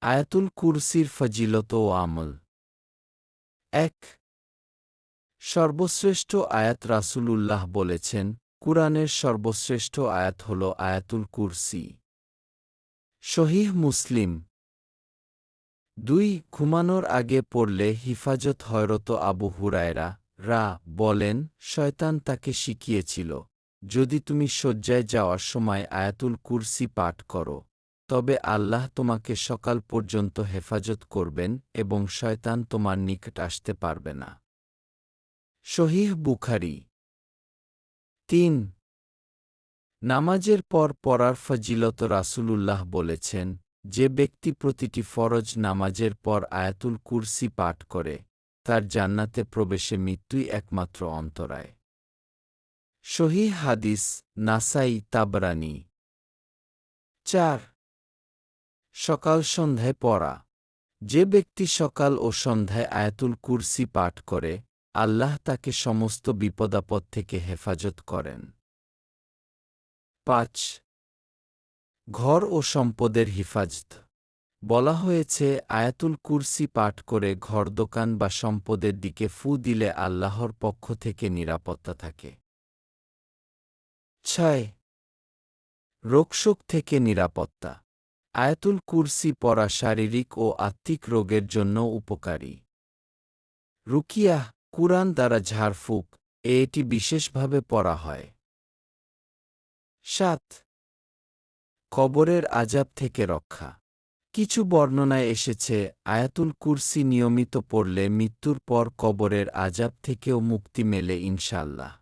আয়াতুল কুরসির ফজিলত ও আমল। ১। সর্বশ্রেষ্ঠ আয়াত রাসূলুল্লাহ বলেছেন, কুরআনের সর্বশ্রেষ্ঠ আয়াত হল আয়াতুল কুরসি। সহিহ মুসলিম। ২। ঘুমানোর আগে পড়লে হিফাজত হযরত আবু হুরায়রা বলেন, শয়তান তাকে শিখিয়েছিল, যদি তুমি শয্যায় যাওয়ার সময় আয়াতুল কুরসি পাঠ করো, তবে আল্লাহ তোমাকে সকাল পর্যন্ত হেফাজত করবেন এবং শয়তান তোমার নিকট আসতে পারবে না। সহিহ বুখারী। ৩। নামাজের পর পড়ার ফজিলত রাসূলুল্লাহ বলেছেন, যে ব্যক্তি প্রতিটি ফরজ নামাজের পর আয়াতুল কুরসি পাঠ করে, তার জান্নাতে প্রবেশে মৃত্যুই একমাত্র অন্তরায়। সহিহ হাদিস, নাসাই, তাবরানী। ৪। সকাল সন্ধ্যায় পড়া। যে ব্যক্তি সকাল ও সন্ধ্যায় আয়াতুল কুরসি পাঠ করে, আল্লাহ তাকে সমস্ত বিপদাপদ থেকে হেফাজত করেন। ৫। ঘর ও সম্পদের হিফাজত। বলা হয়েছে, আয়াতুল কুরসি পাঠ করে ঘর, দোকান বা সম্পদের দিকে ফু দিলে আল্লাহর পক্ষ থেকে নিরাপত্তা থাকে। ৬। রোগশোক থেকে নিরাপত্তা। আয়াতুল কুরসি পড়া শারীরিক ও আত্মিক রোগের জন্য উপকারী। রুকিয়াহ, কুরআন দ্বারা ঝাড়ফুঁক, এটি বিশেষভাবে পড়া হয়। ৭। কবরের আযাব থেকে রক্ষা। কিছু বর্ণনায় এসেছে, আয়াতুল কুরসি নিয়মিত পড়লে মৃত্যুর পর কবরের আযাব থেকেও মুক্তি মেলে ইনশাআল্লাহ।